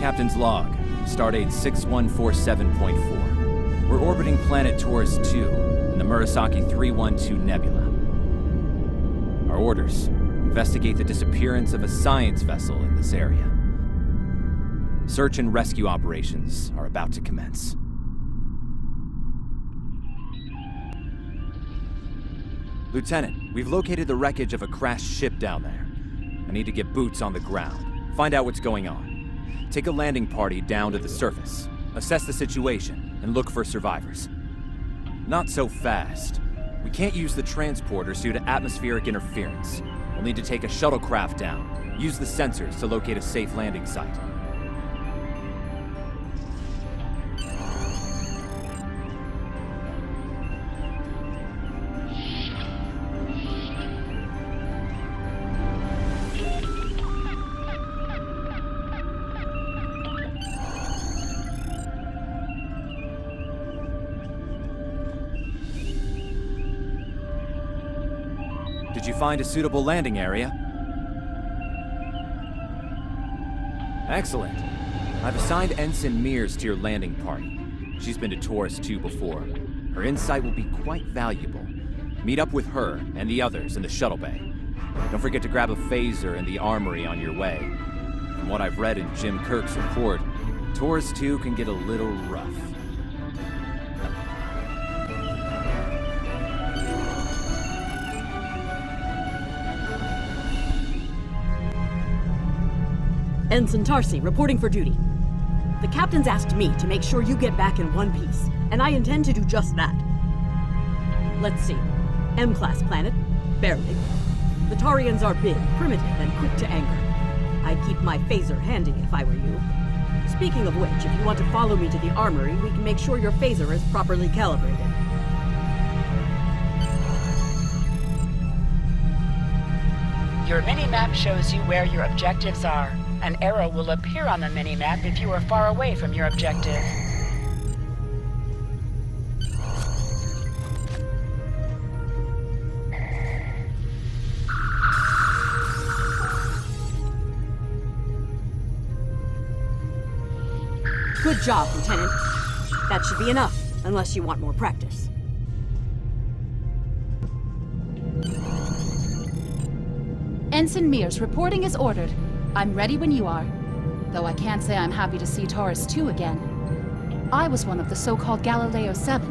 Captain's log, stardate 6147.4. We're orbiting planet TOS 2 in the Murasaki 312 Nebula. Our orders: investigate the disappearance of a science vessel in this area. Search and rescue operations are about to commence. Lieutenant, we've located the wreckage of a crashed ship down there. I need to get boots on the ground, find out what's going on. Take a landing party down to the surface, assess the situation, and look for survivors. Not so fast. We can't use the transporters due to atmospheric interference. We'll need to take a shuttlecraft down, use the sensors to locate a safe landing site. Did you find a suitable landing area? Excellent. I've assigned Ensign Mears to your landing party. She's been to TOS 2 before. Her insight will be quite valuable. Meet up with her and the others in the shuttle bay. Don't forget to grab a phaser in the armory on your way. From what I've read in Jim Kirk's report, TOS 2 can get a little rough. Ensign Tarsi, reporting for duty. The captain's asked me to make sure you get back in one piece, and I intend to do just that. Let's see. M-class planet, barely. The Tarians are big, primitive, and quick to anger. I'd keep my phaser handy if I were you. Speaking of which, if you want to follow me to the armory, we can make sure your phaser is properly calibrated. Your mini-map shows you where your objectives are. An arrow will appear on the mini-map if you are far away from your objective. Good job, Lieutenant. That should be enough, unless you want more practice. Ensign Mears, reporting as ordered. I'm ready when you are. Though I can't say I'm happy to see TOS 2 again. I was one of the so-called Galileo 7,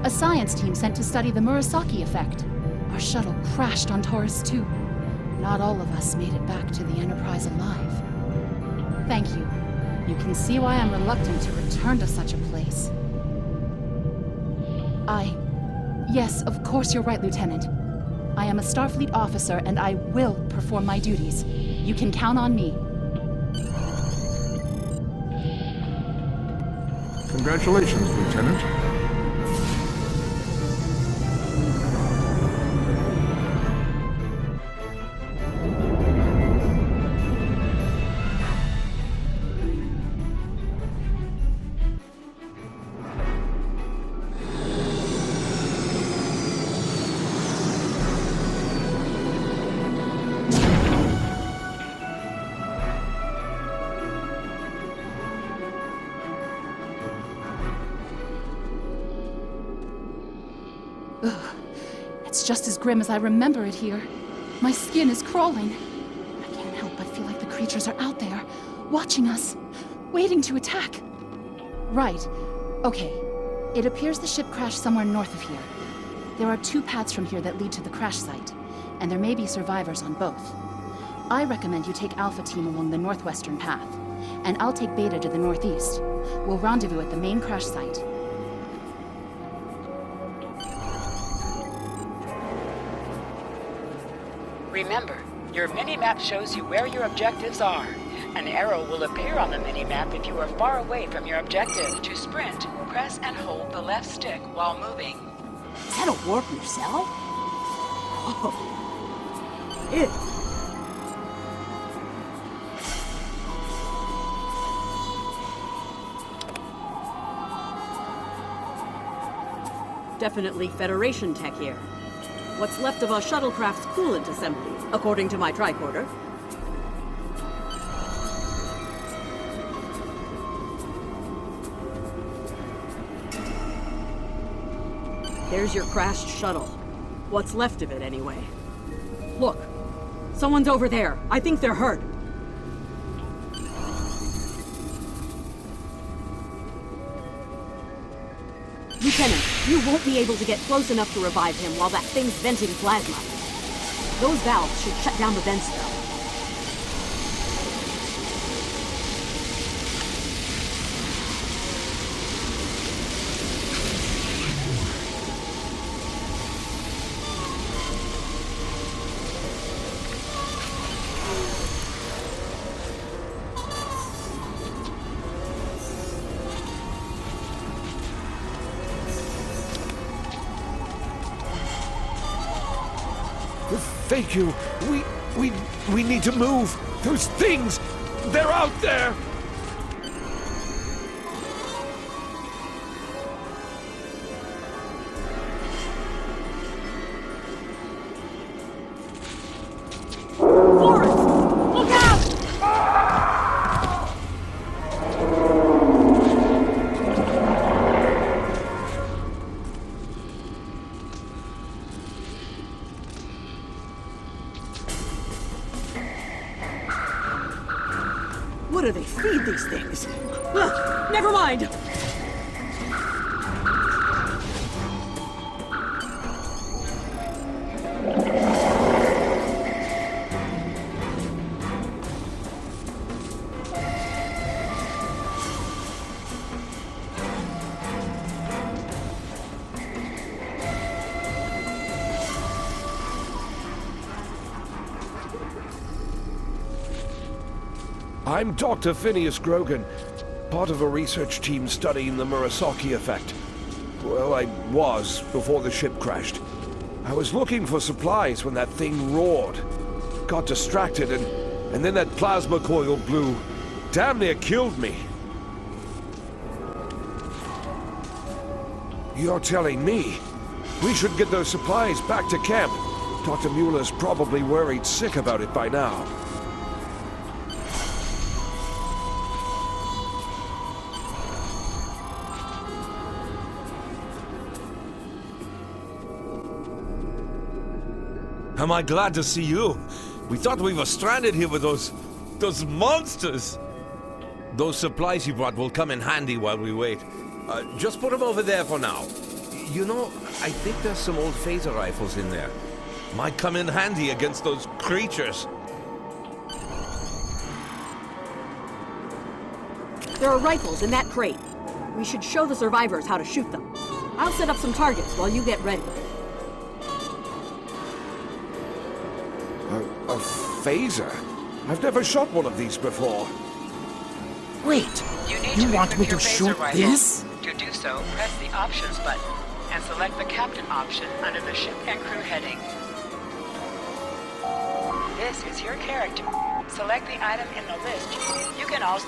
a science team sent to study the Murasaki effect. Our shuttle crashed on TOS 2. Not all of us made it back to the Enterprise alive. Thank you. You can see why I'm reluctant to return to such a place. Yes, of course you're right, Lieutenant. I am a Starfleet officer, and I will perform my duties. You can count on me. Congratulations, Lieutenant. It's just as grim as I remember it here. My skin is crawling. I can't help but feel like the creatures are out there, watching us, waiting to attack. Right. Okay. It appears the ship crashed somewhere north of here. There are 2 paths from here that lead to the crash site, and there may be survivors on both. I recommend you take Alpha Team along the northwestern path, and I'll take Beta to the northeast. We'll rendezvous at the main crash site. Remember, your mini-map shows you where your objectives are. An arrow will appear on the mini-map if you are far away from your objective. To sprint, press and hold the left stick while moving. Is that a warp nacelle? Oh. It. Definitely Federation tech here. What's left of our shuttlecraft's coolant assembly, according to my tricorder. There's your crashed shuttle. What's left of it, anyway. Look, someone's over there. I think they're hurt. Lieutenant, you won't be able to get close enough to revive him while that thing's venting plasma. Those valves should shut down the vents, though. Thank you. We need to move. Those things, they're out there. Forrest! Look out! What do they feed these things? Ugh, never mind! I'm Dr. Phineas Grogan, part of a research team studying the Murasaki effect. Well, I was before the ship crashed. I was looking for supplies when that thing roared. Got distracted and then that plasma coil blew. Damn near killed me. You're telling me we should get those supplies back to camp? Dr. Mueller's probably worried sick about it by now. Am I glad to see you? We thought we were stranded here with those monsters. Those supplies you brought will come in handy while we wait. Just put them over there for now. You know, I think there's some old phaser rifles in there. Might come in handy against those creatures. There are rifles in that crate. We should show the survivors how to shoot them. I'll set up some targets while you get ready. A phaser? I've never shot one of these before. Wait, You need you to want me equip your to phaser shoot rifle. this? To do so, press the Options button and select the Captain option under the Ship and Crew heading. This is your character. Select the item in the list. You can also...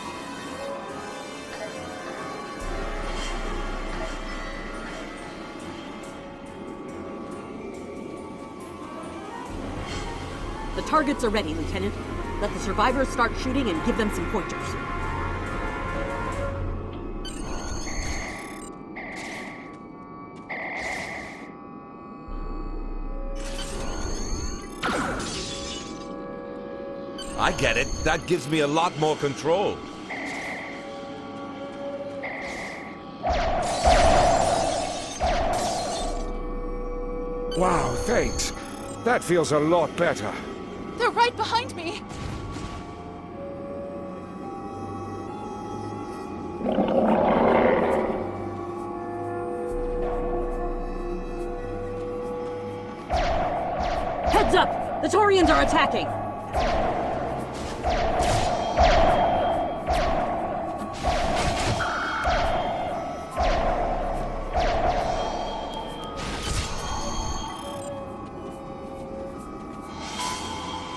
The targets are ready, Lieutenant. Let the survivors start shooting and give them some pointers. I get it. That gives me a lot more control. Wow, thanks. That feels a lot better. They're right behind me! Heads up! The Taurians are attacking!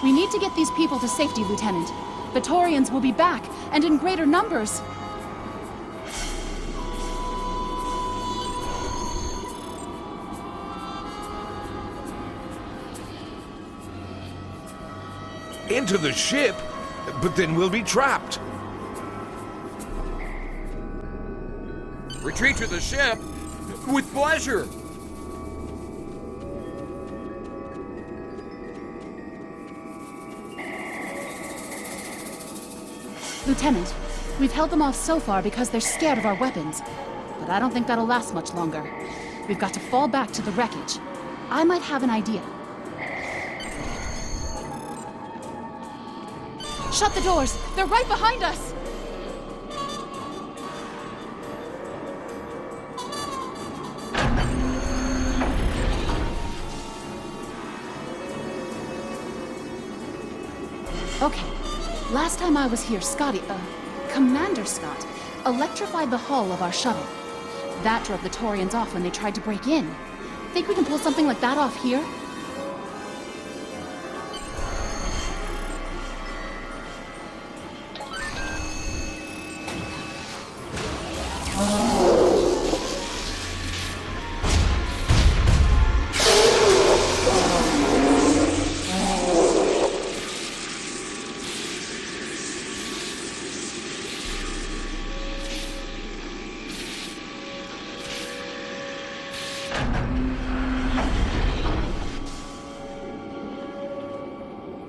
We need to get these people to safety, Lieutenant. The Taurians will be back, and in greater numbers. Into the ship? But then we'll be trapped. Retreat to the ship? With pleasure! Lieutenant, we've held them off so far because they're scared of our weapons. But I don't think that'll last much longer. We've got to fall back to the wreckage. I might have an idea. Shut the doors! They're right behind us! Okay. Last time I was here, Commander Scott, electrified the hull of our shuttle. That drove the Taurians off when they tried to break in. Think we can pull something like that off here?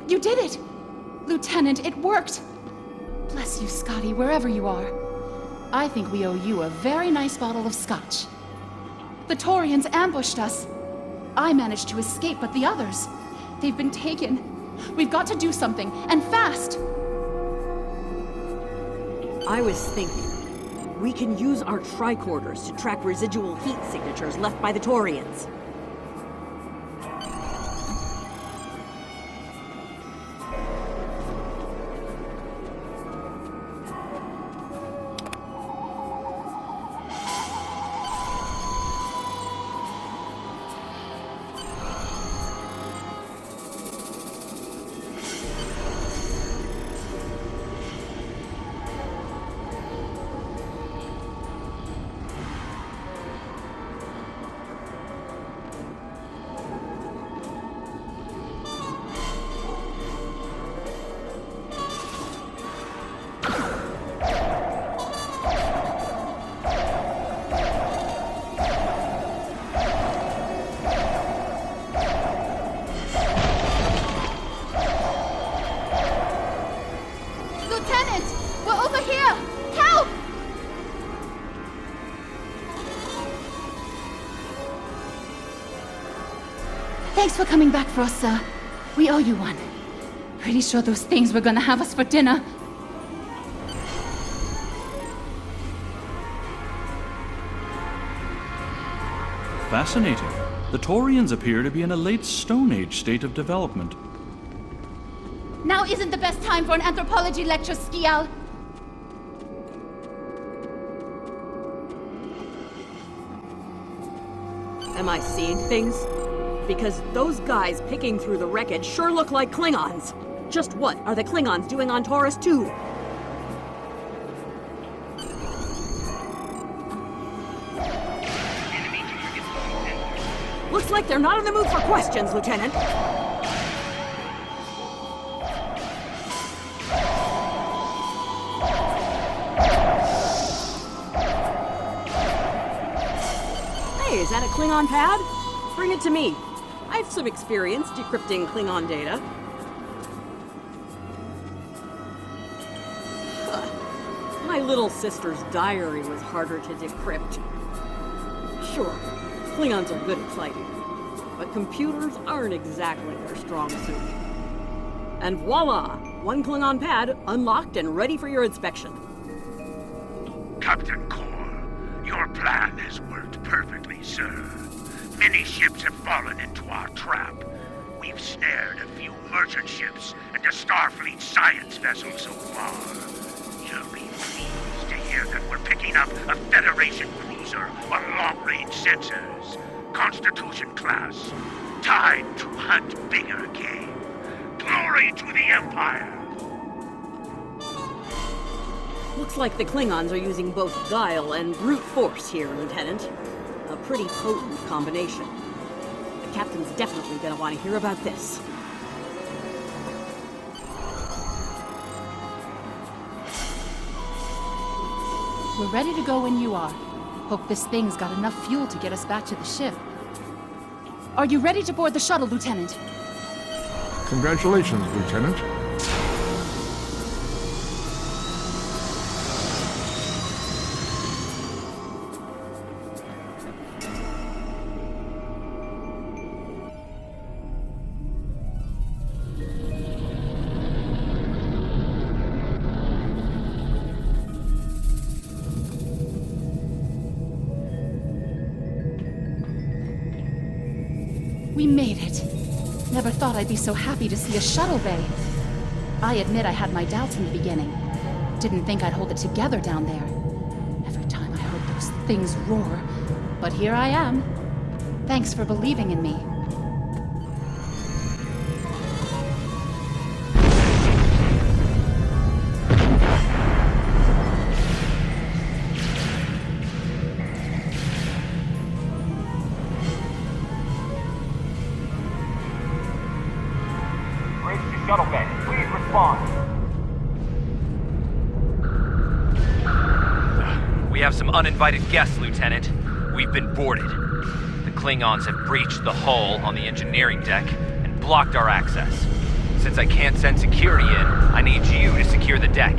You did it! Lieutenant, it worked! Bless you, Scotty, wherever you are. I think we owe you a very nice bottle of scotch. The Taurians ambushed us. I managed to escape, but the others, they've been taken. We've got to do something, and fast! I was thinking, we can use our tricorders to track residual heat signatures left by the Taurians. Thanks for coming back for us, sir. We owe you one. Pretty sure those things were gonna have us for dinner. Fascinating. The Taurians appear to be in a late Stone Age state of development. Now isn't the best time for an anthropology lecture, Skial. Am I seeing things? Because those guys picking through the wreckage sure look like Klingons. Just what are the Klingons doing on Taurus 2? Looks like they're not in the mood for questions, Lieutenant. Hey, is that a Klingon pad? Bring it to me. I have some experience decrypting Klingon data. My little sister's diary was harder to decrypt. Sure, Klingons are good at fighting, but computers aren't exactly their strong suit. And voila! One Klingon pad unlocked and ready for your inspection. Captain Core, your plan has worked perfectly, sir. Many ships have fallen into our trap. We've snared a few merchant ships and a Starfleet science vessel so far. You'll be pleased to hear that we're picking up a Federation cruiser on long-range sensors. Constitution class. Time to hunt bigger game. Glory to the Empire! Looks like the Klingons are using both guile and brute force here, Lieutenant. A pretty potent combination. The captain's definitely gonna want to hear about this. We're ready to go when you are. Hope this thing's got enough fuel to get us back to the ship. Are you ready to board the shuttle, Lieutenant? Congratulations, Lieutenant. We made it. Never thought I'd be so happy to see a shuttle bay. I admit I had my doubts in the beginning. Didn't think I'd hold it together down there. Every time I heard those things roar. But here I am. Thanks for believing in me. Shuttle bay, please respond. We have some uninvited guests, Lieutenant. We've been boarded. The Klingons have breached the hull on the engineering deck and blocked our access. Since I can't send security in, I need you to secure the deck.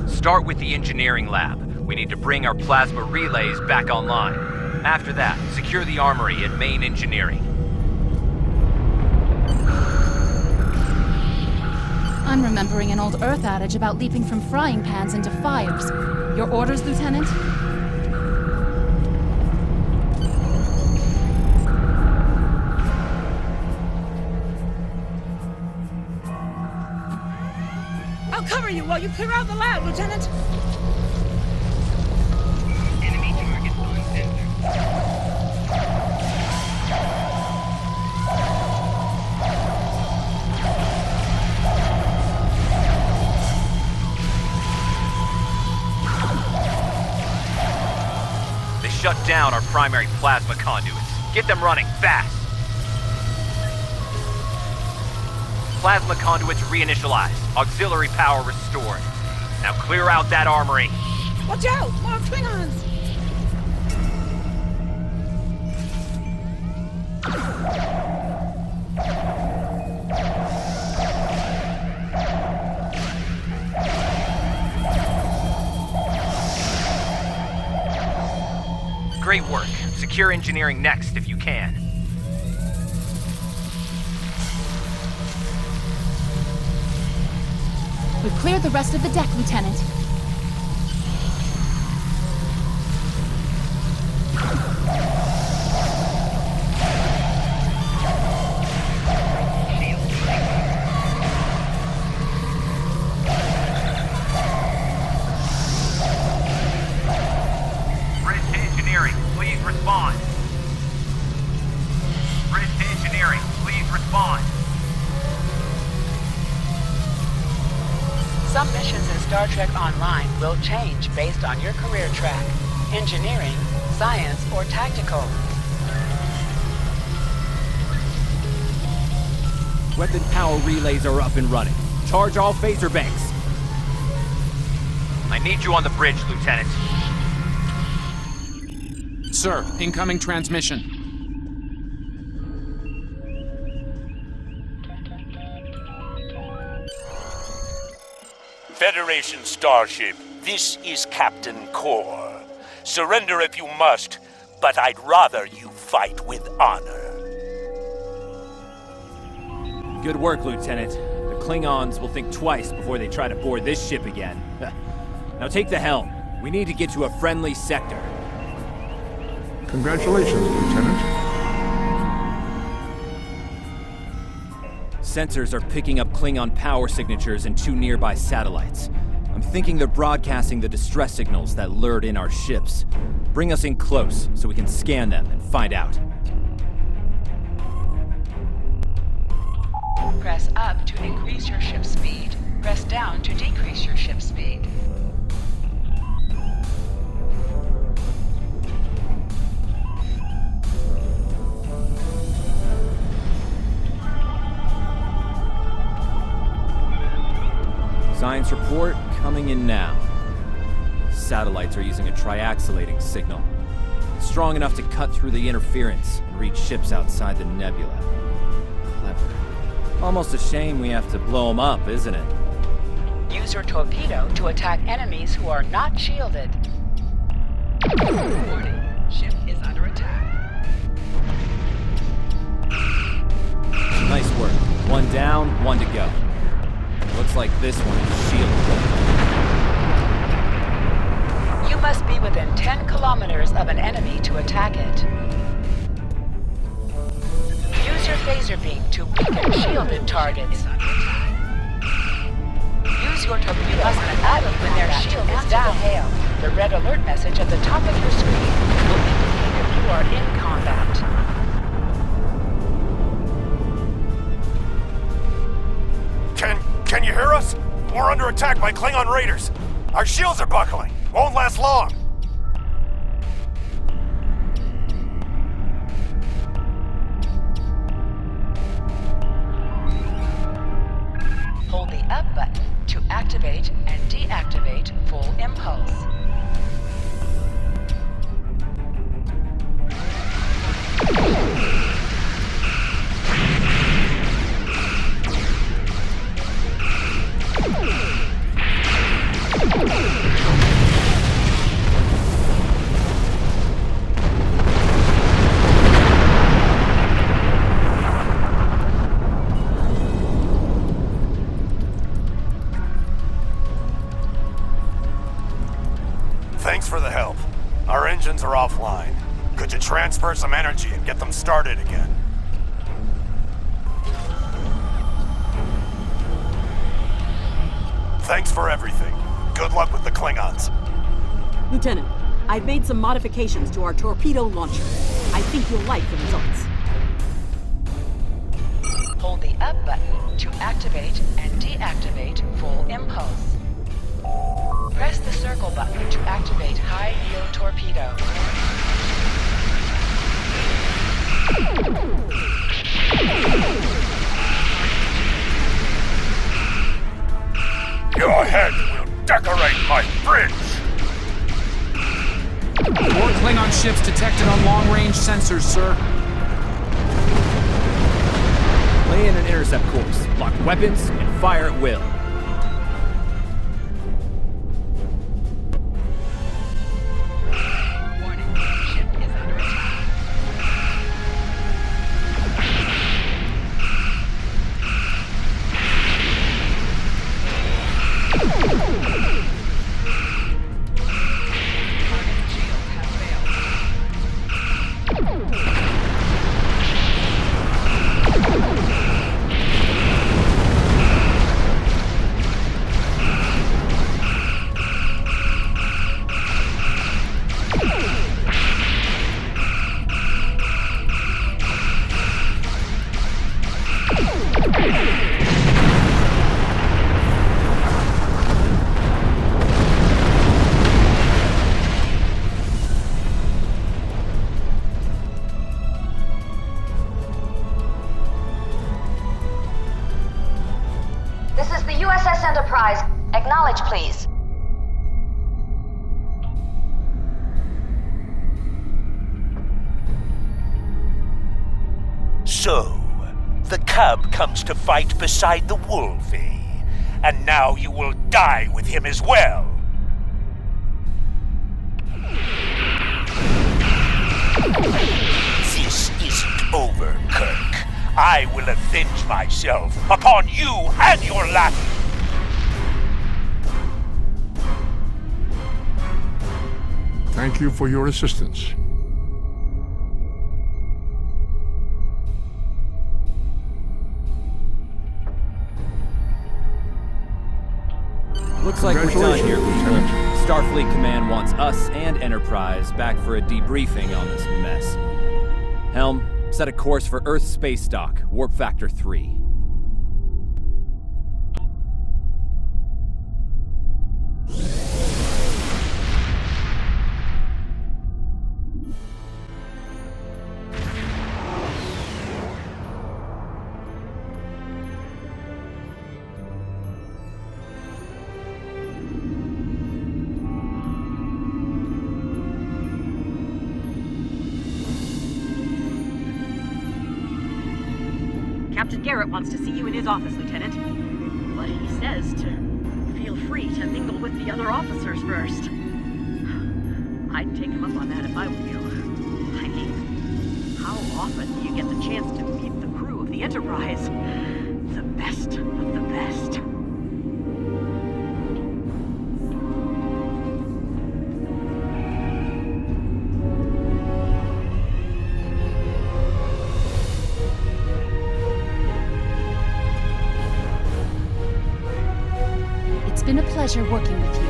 Start with the engineering lab. We need to bring our plasma relays back online. After that, secure the armory at main engineering. I'm remembering an old Earth adage about leaping from frying pans into fires. Your orders, Lieutenant? I'll cover you while you clear out the lab, Lieutenant. Enemy target on center. Shut down our primary plasma conduits. Get them running, fast! Plasma conduits reinitialized. Auxiliary power restored. Now clear out that armory. Watch out! More Klingons! Great work. Secure engineering next if you can. We've cleared the rest of the deck, Lieutenant. Respond. Bridge to engineering, please respond. Some missions in Star Trek Online will change based on your career track. Engineering, science, or tactical. Weapon power relays are up and running. Charge all phaser banks. I need you on the bridge, Lieutenant. Sir, incoming transmission. Federation starship, this is Captain Core. Surrender if you must, but I'd rather you fight with honor. Good work, Lieutenant. The Klingons will think twice before they try to board this ship again. Now take the helm. We need to get to a friendly sector. Congratulations, Lieutenant. Sensors are picking up Klingon power signatures in 2 nearby satellites. I'm thinking they're broadcasting the distress signals that lured in our ships. Bring us in close so we can scan them and find out. Press up to increase your ship speed. Press down to decrease your ship speed. Science report coming in now. Satellites are using a triaxulating signal. It's strong enough to cut through the interference and reach ships outside the nebula. Clever. Almost a shame we have to blow them up, isn't it? Use your torpedo to attack enemies who are not shielded. Warning, ship is under attack. Nice work. 1 down, 1 to go. Looks like this one is shielded. You must be within 10 kilometers of an enemy to attack it. phaser beam to weaken shielded targets. Use your torpedo. You must be happy when their shield is down. The red alert message at the top of your screen will indicate if you are in combat. Can you hear us? We're under attack by Klingon raiders. Our shields are buckling. Won't last long. Hold the up button to activate and deactivate full impulse. Thanks for the help. Our engines are offline. Could you transfer some energy and get them started again? Thanks for everything. Good luck with the Klingons. Lieutenant, I've made some modifications to our torpedo launcher. I think you'll like the results. Hold the up button to activate and deactivate full impulse. Press the circle button to activate high-yield torpedo. Your head will decorate my bridge! More Klingon ships detected on long-range sensors, sir. Lay in an intercept course, lock weapons, and fire at will. This is the USS Enterprise. Acknowledge, please. So, the cub comes to fight beside the wolfie, and now you will die with him as well. This isn't over, Kirk. I will avenge myself upon you and your lackey. Thank you for your assistance. Looks like we're done here, Lieutenant. Starfleet Command wants us and Enterprise back for a debriefing on this mess. Helm, set a course for Earth space dock, warp factor 3. Captain Garrett wants to see you in his office, Lieutenant. But he says to feel free to mingle with the other officers first. I'd take him up on that if I were you. I mean, how often do you get the chance to meet the crew of the Enterprise? The best of the best. been a pleasure working with you.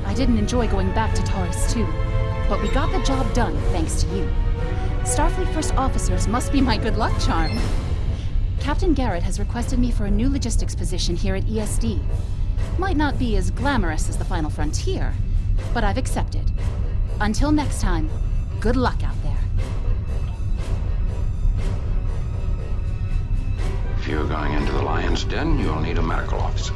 I didn't enjoy going back to Taurus 2, but we got the job done thanks to you. Starfleet First Officers must be my good luck charm. Captain Garrett has requested me for a new logistics position here at ESD. Might not be as glamorous as the Final Frontier, but I've accepted. Until next time, good luck out there. If you're going into the Lion's Den, you'll need a medical officer.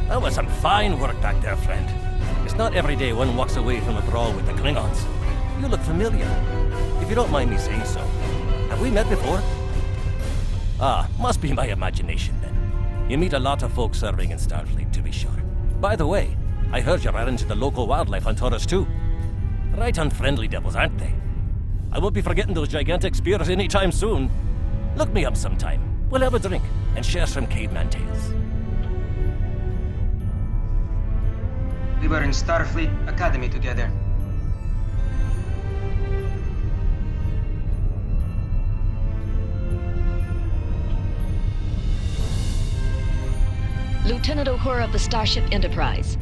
That was some fine work back there, friend. It's not every day one walks away from a brawl with the Klingons. You look familiar, if you don't mind me saying so. Have we met before? Ah, must be my imagination then. You meet a lot of folks serving in Starfleet, to be sure. By the way, I heard you ran into the local wildlife on Taurus 2. Right unfriendly devils, aren't they? I won't be forgetting those gigantic spears anytime soon. Look me up sometime. We'll have a drink and share some caveman tales. We were in Starfleet Academy together. Lieutenant Uhura of the Starship Enterprise.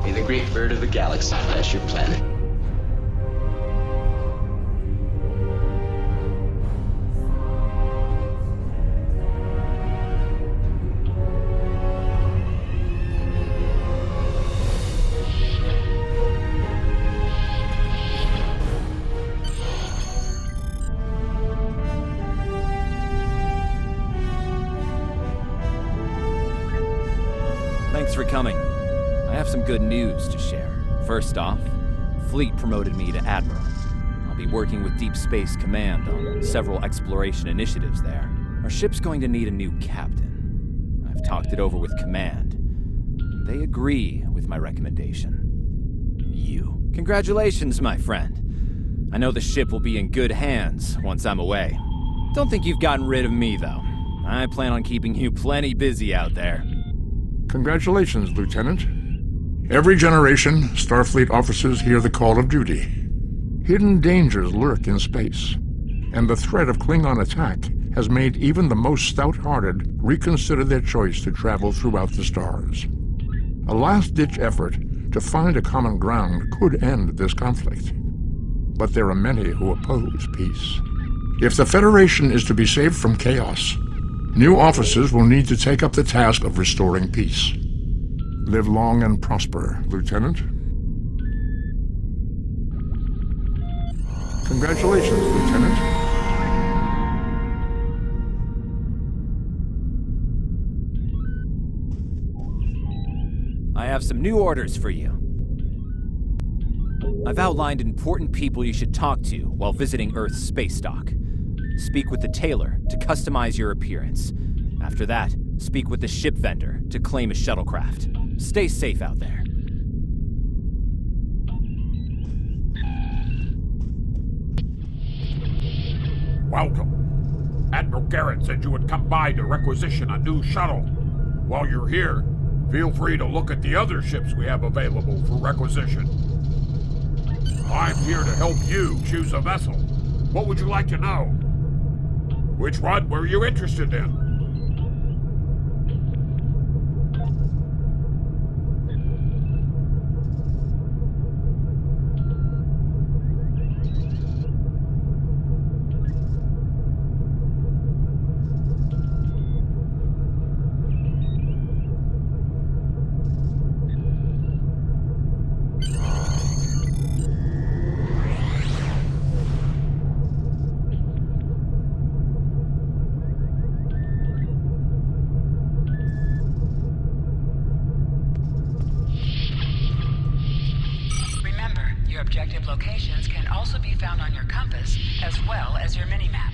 May the great bird of the galaxy bless your planet. Thanks for coming. I have some good news to share. First off, Fleet promoted me to Admiral. I'll be working with Deep Space Command on several exploration initiatives there. Our ship's going to need a new captain. I've talked it over with Command. They agree with my recommendation. You. Congratulations, my friend. I know the ship will be in good hands once I'm away. Don't think you've gotten rid of me, though. I plan on keeping you plenty busy out there. Congratulations, Lieutenant. Every generation, Starfleet officers hear the call of duty. Hidden dangers lurk in space, and the threat of Klingon attack has made even the most stout-hearted reconsider their choice to travel throughout the stars. A last-ditch effort to find a common ground could end this conflict, but there are many who oppose peace. If the Federation is to be saved from chaos, new officers will need to take up the task of restoring peace. Live long and prosper, Lieutenant. Congratulations, Lieutenant. I have some new orders for you. I've outlined important people you should talk to while visiting Earth's space dock. Speak with the tailor to customize your appearance. After that, speak with the ship vendor to claim a shuttlecraft. Stay safe out there. Welcome. Admiral Garrett said you would come by to requisition a new shuttle. While you're here, feel free to look at the other ships we have available for requisition. I'm here to help you choose a vessel. What would you like to know? Which one were you interested in? Your objective locations can also be found on your compass, as well as your minimap.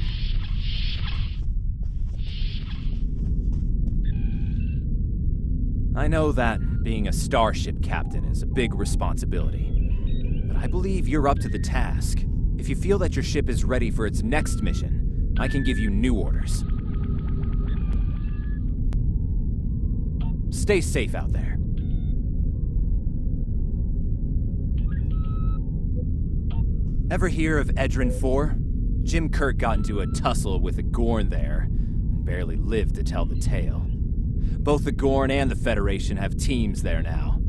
I know that being a starship captain is a big responsibility, but I believe you're up to the task. If you feel that your ship is ready for its next mission, I can give you new orders. Stay safe out there. Ever hear of Edrin 4? Jim Kirk got into a tussle with a Gorn there, and barely lived to tell the tale. Both the Gorn and the Federation have teams there now.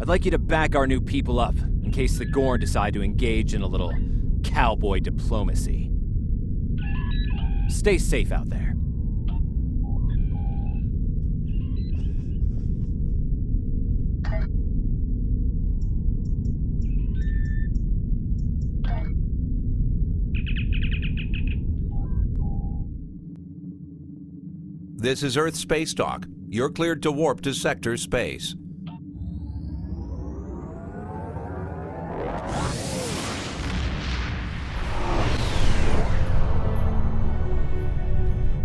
I'd like you to back our new people up, in case the Gorn decide to engage in a little cowboy diplomacy. Stay safe out there. This is Earth Space Dock. You're cleared to warp to Sector Space.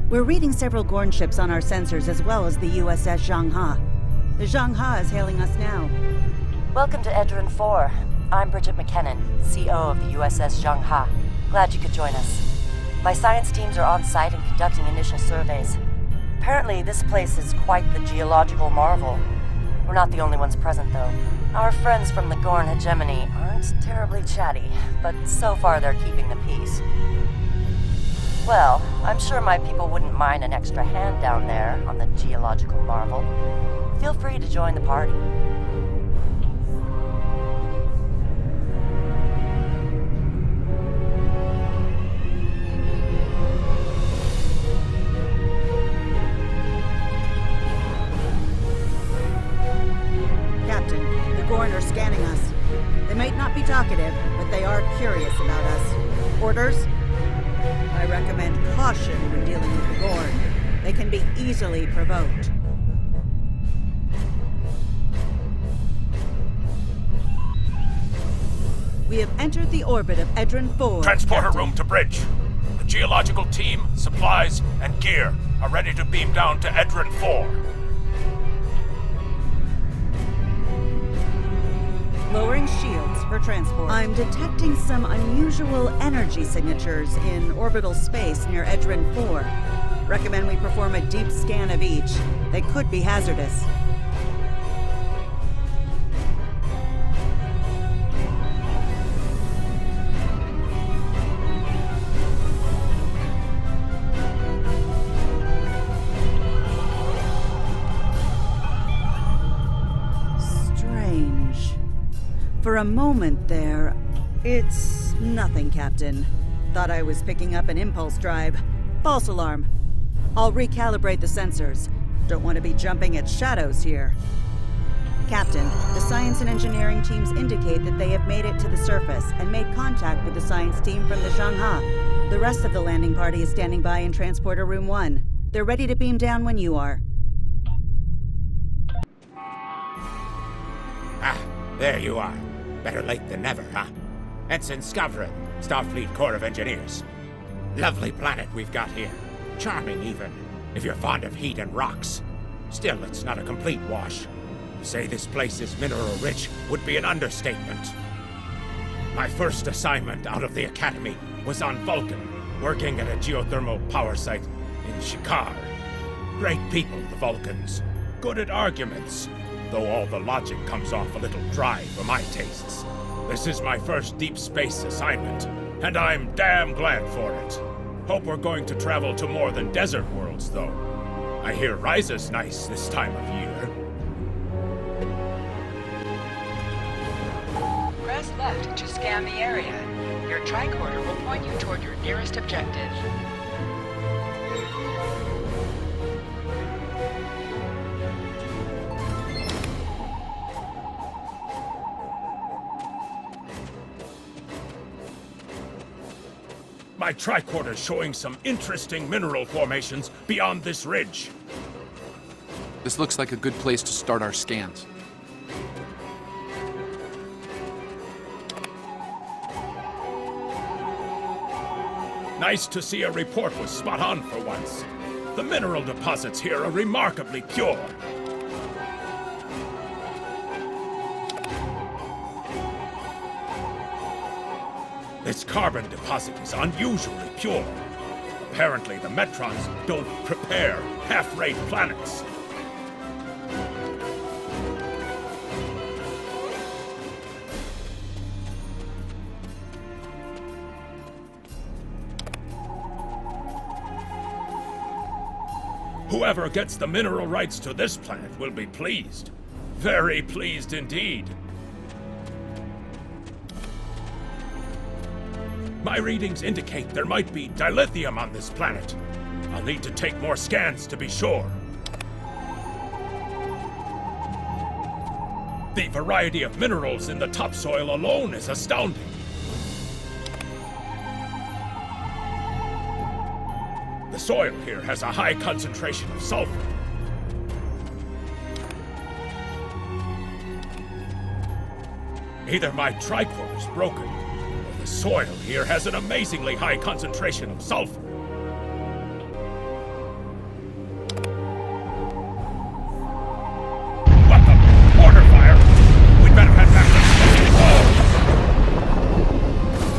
We're reading several Gorn ships on our sensors as well as the USS Zhanghe. The Zhanghe is hailing us now. Welcome to Edrin 4. I'm Bridget McKinnon, CO of the USS Zhanghe. Glad you could join us. My science teams are on site and conducting initial surveys. Apparently, this place is quite the geological marvel. We're not the only ones present, though. Our friends from the Gorn hegemony aren't terribly chatty, but so far they're keeping the peace. Well, I'm sure my people wouldn't mind an extra hand down there on the geological marvel. Feel free to join the party. Captain, the Gorn are scanning us. They might not be talkative, but they are curious about us. Orders? I recommend caution when dealing with the Gorn. They can be easily provoked. We have entered the orbit of Edrin 4. Transporter Captain. room to bridge. The geological team, supplies, and gear are ready to beam down to Edrin 4. Lowering shields for transport. I'm detecting some unusual energy signatures in orbital space near Edrin 4. Recommend we perform a deep scan of each. They could be hazardous. For a moment there, it's nothing, Captain. Thought I was picking up an impulse drive. False alarm. I'll recalibrate the sensors. Don't want to be jumping at shadows here. Captain, the science and engineering teams indicate that they have made it to the surface and made contact with the science team from the Zhanghe. The rest of the landing party is standing by in Transporter Room 1. They're ready to beam down when you are. Ah, there you are. Better late than never, huh? Ensign Skavron, Starfleet Corps of Engineers. Lovely planet we've got here. Charming, even, if you're fond of heat and rocks. Still, it's not a complete wash. To say this place is mineral-rich would be an understatement. My first assignment out of the Academy was on Vulcan, working at a geothermal power site in Shikar. Great people, the Vulcans. Good at arguments, though all the logic comes off a little dry for my tastes. This is my first deep space assignment, and I'm damn glad for it. Hope we're going to travel to more than desert worlds, though. I hear Ryza's nice this time of year. Press left to scan the area. Your tricorder will point you toward your nearest objective. My tricorder's showing some interesting mineral formations beyond this ridge. This looks like a good place to start our scans. Nice to see a report was spot on for once. The mineral deposits here are remarkably pure. This carbon deposit is unusually pure. Apparently, the Metrons don't prepare half-rate planets. Whoever gets the mineral rights to this planet will be pleased. Very pleased indeed. My readings indicate there might be dilithium on this planet. I'll need to take more scans to be sure. The variety of minerals in the topsoil alone is astounding. The soil here has a high concentration of sulfur. Either my tricor is broken, or the soil here has an amazingly high concentration of sulfur. What the? Mortar fire! We'd better head back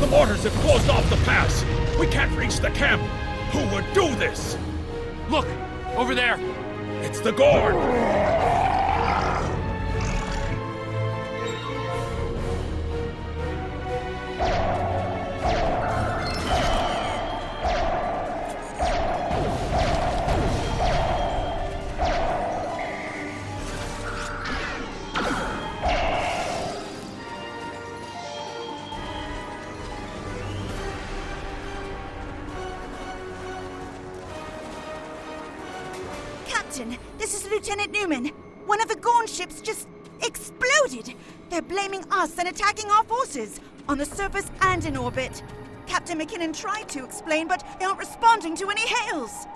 to the mortars have closed off the pass! We can't reach the camp! Who would do this? Look! Over there! It's the Gorn! Captain, this is Lieutenant Newman. One of the Gorn ships just exploded. They're blaming us and attacking our forces, on the surface and in orbit. Captain McKinnon tried to explain, but they aren't responding to any hails.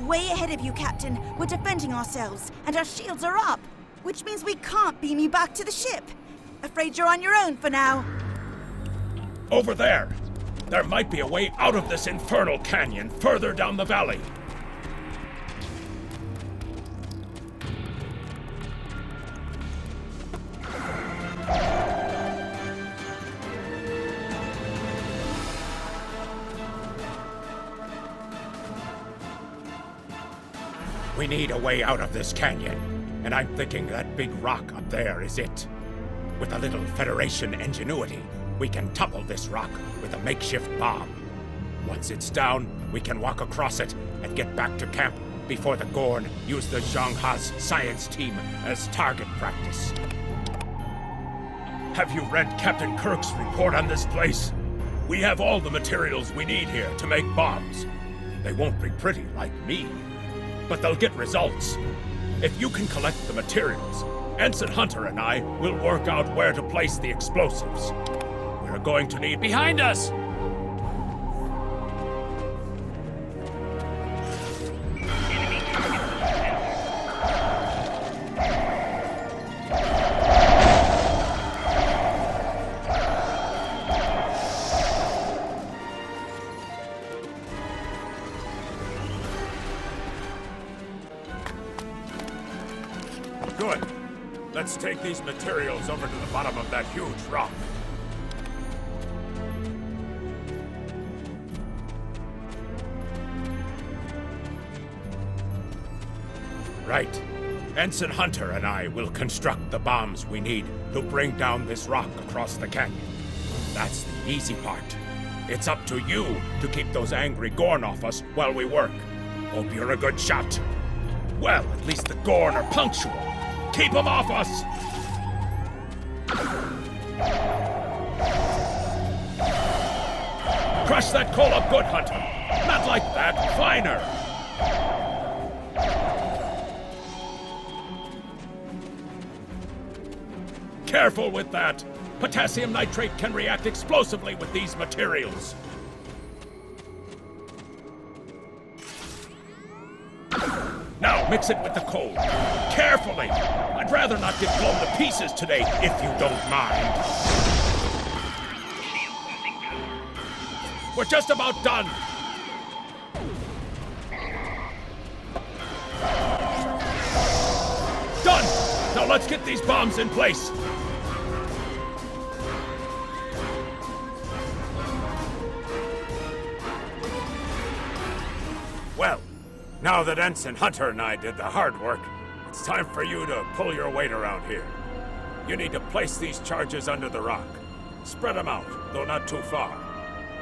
Way ahead of you, Captain. We're defending ourselves, and our shields are up, which means we can't beam you back to the ship. Afraid you're on your own for now. Over there! There might be a way out of this infernal canyon further down the valley. We need a way out of this canyon, and I'm thinking that big rock up there is it. With a little Federation ingenuity, we can topple this rock with a makeshift bomb. Once it's down, we can walk across it and get back to camp before the Gorn use the Zhang Ha's science team as target practice. Have you read Captain Kirk's report on this place? We have all the materials we need here to make bombs. They won't be pretty like me, but they'll get results. If you can collect the materials, Ensign Hunter and I will work out where to place the explosives. We're going to need— Behind us! Good. Let's take these materials over to the bottom of that huge rock. Right. Ensign Hunter and I will construct the bombs we need to bring down this rock across the canyon. That's the easy part. It's up to you to keep those angry Gorn off us while we work. Hope you're a good shot. Well, at least the Gorn are punctual. Keep them off us! Crush that coal up good, Hunter. Not like that, finer. Careful with that. Potassium nitrate can react explosively with these materials. Now mix it with the coal. Carefully! I'd rather not get blown to pieces today, if you don't mind. We're just about done. Done! Now let's get these bombs in place. Well, now that Ensign Hunter and I did the hard work, it's time for you to pull your weight around here. You need to place these charges under the rock. Spread them out, though not too far.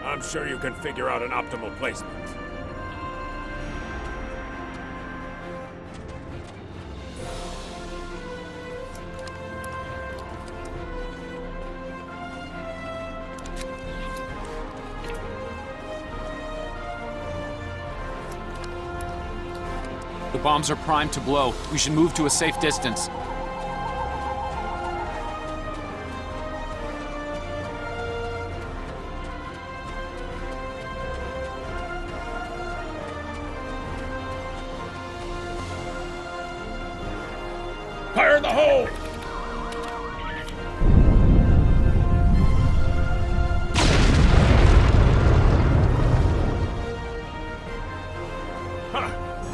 I'm sure you can figure out an optimal placement. The bombs are primed to blow. We should move to a safe distance. Fire in the hole!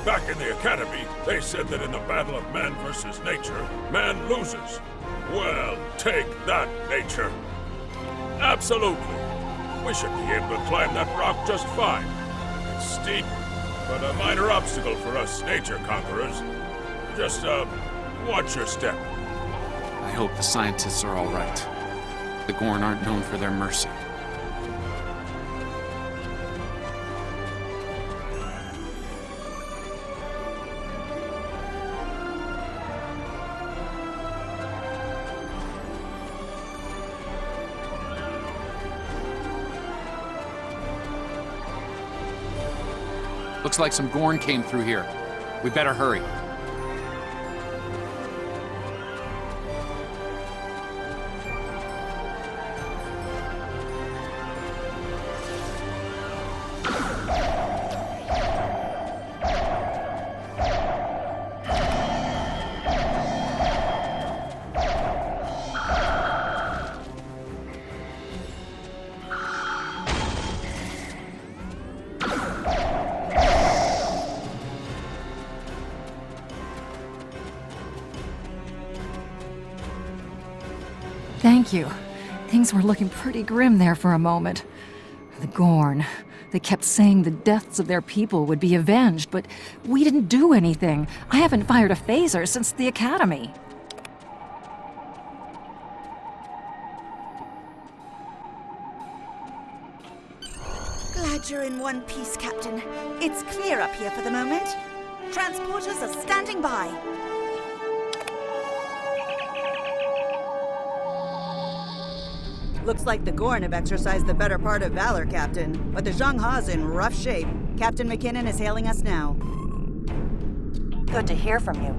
Back in the Academy, they said that in the battle of man versus nature, man loses. Well, take that, nature. Absolutely. We should be able to climb that rock just fine. It's steep, but a minor obstacle for us nature conquerors. Just, watch your step. I hope the scientists are all right. The Gorn aren't known for their mercy. Looks like some Gorn came through here. We better hurry. Thank you. Things were looking pretty grim there for a moment. The Gorn. They kept saying the deaths of their people would be avenged, but we didn't do anything. I haven't fired a phaser since the Academy. Glad you're in one piece, Captain. It's clear up here for the moment. Transporters are standing by. Looks like the Gorn have exercised the better part of valor, Captain. But the Zhang Ha's in rough shape. Captain McKinnon is hailing us now. Good to hear from you.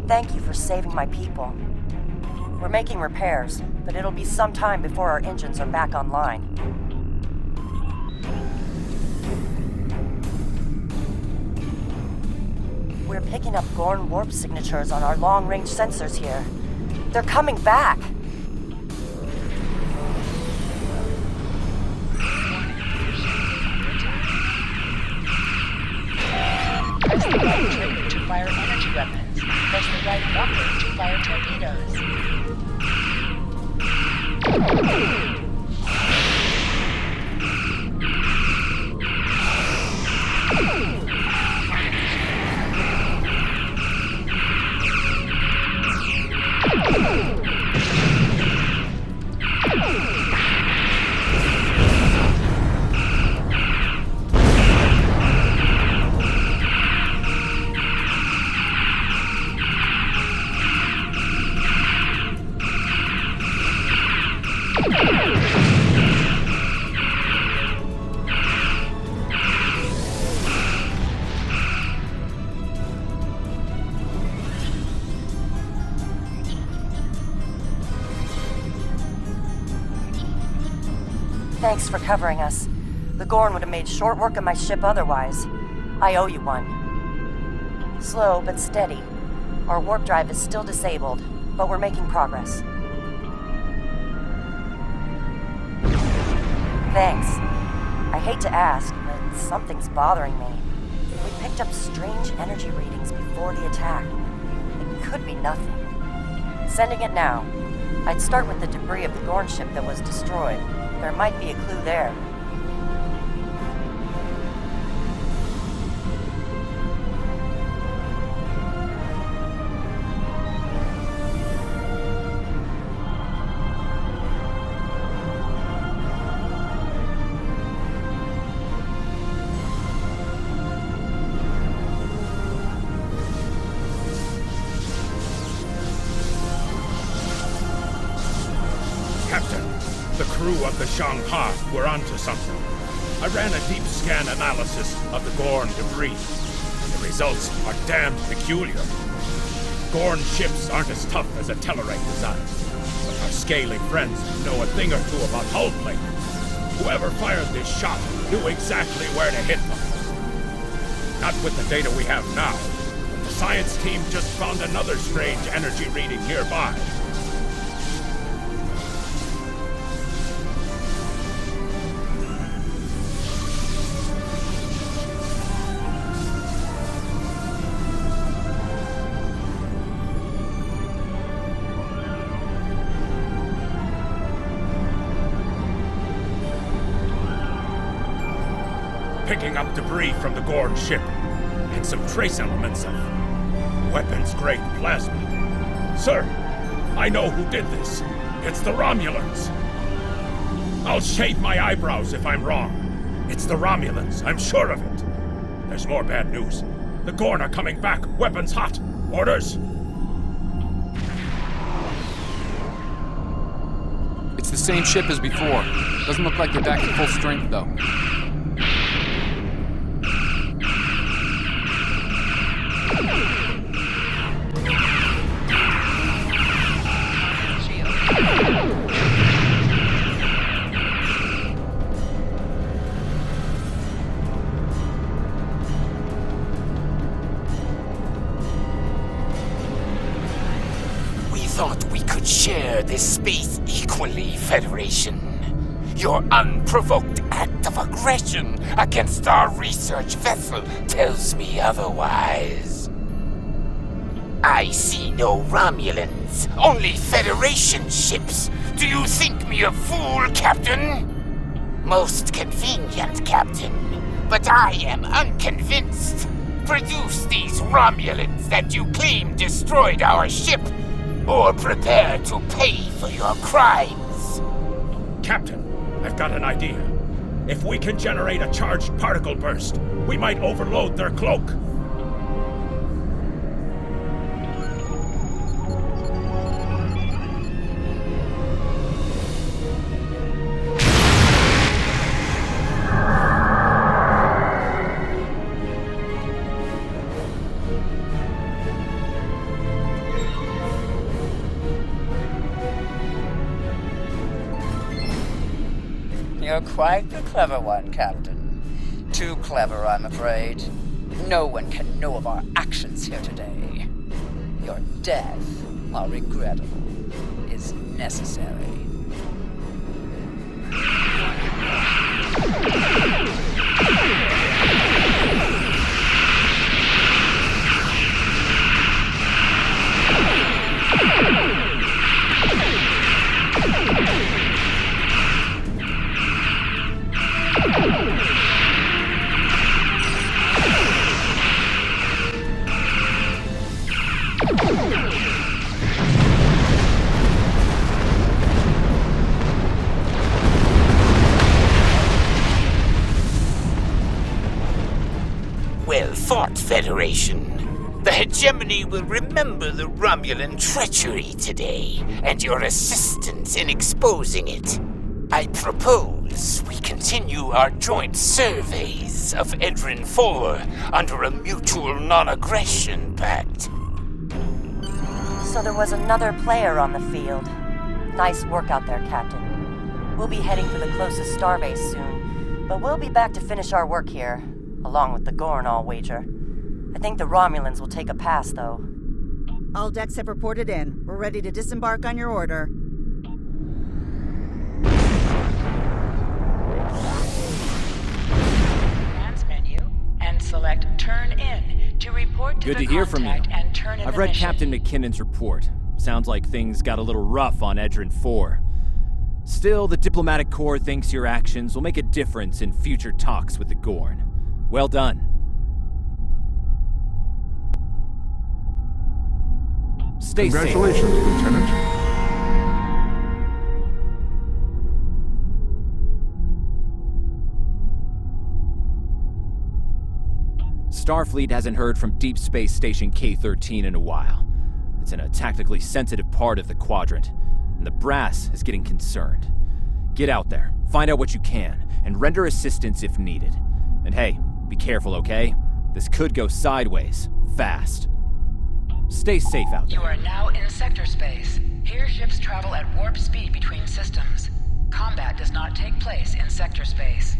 Thank you for saving my people. We're making repairs, but it'll be some time before our engines are back online. We're picking up Gorn warp signatures on our long-range sensors here. They're coming back! Press the right trigger to fire energy weapons. Press the right bumper to fire torpedoes. Thanks for covering us. The Gorn would have made short work of my ship otherwise. I owe you one. Slow but steady. Our warp drive is still disabled, but we're making progress. Thanks. I hate to ask, but something's bothering me. We picked up strange energy readings before the attack. It could be nothing. Sending it now. I'd start with the debris of the Gorn ship that was destroyed. There might be a clue there. the Shanghai were onto something. I ran a deep scan analysis of the Gorn debris. The results are damned peculiar. Gorn ships aren't as tough as a Tellarite design, but our scaly friends know a thing or two about hull plate. Whoever fired this shot knew exactly where to hit them. Not with the data we have now, but the science team just found another strange energy reading nearby. Picking up debris from the Gorn ship, and some trace elements of weapons-grade plasma. Sir, I know who did this. It's the Romulans. I'll shave my eyebrows if I'm wrong. It's the Romulans, I'm sure of it. There's more bad news. The Gorn are coming back, weapons hot. Orders? It's the same ship as before. Doesn't look like they're back to full strength, though. Share this space equally, Federation. Your unprovoked act of aggression against our research vessel tells me otherwise. I see no Romulans, only Federation ships. Do you think me a fool, Captain? Most convenient, Captain, but I am unconvinced. Produce these Romulans that you claim destroyed our ship, or prepare to pay for your crimes. Captain, I've got an idea. If we can generate a charged particle burst, we might overload their cloak. You're quite the clever one, Captain. Too clever, I'm afraid. No one can know of our actions here today. Your death, while regrettable, is necessary. Well fought, Federation. The hegemony will remember the Romulan treachery today, and your assistance in exposing it. I propose we continue our joint surveys of Edrin 4 under a mutual non-aggression pact. So there was another player on the field. Nice work out there, Captain. We'll be heading for the closest starbase soon, but we'll be back to finish our work here, along with the Gorn, I'll wager. I think the Romulans will take a pass, though. All decks have reported in. We're ready to disembark on your order. Commands menu and select Turn In to report to Good the to hear from you. contact and turn in I've the read mission. Captain McKinnon's report. Sounds like things got a little rough on Edrin 4. Still, the diplomatic corps thinks your actions will make a difference in future talks with the Gorn. Well done. Stay safe. Congratulations, Lieutenant. Starfleet hasn't heard from Deep Space Station K-13 in a while. It's in a tactically sensitive part of the quadrant, and the brass is getting concerned. Get out there, find out what you can, and render assistance if needed. And hey, be careful, okay? This could go sideways, fast. Stay safe out there. You are now in sector space. Here ships travel at warp speed between systems. Combat does not take place in sector space.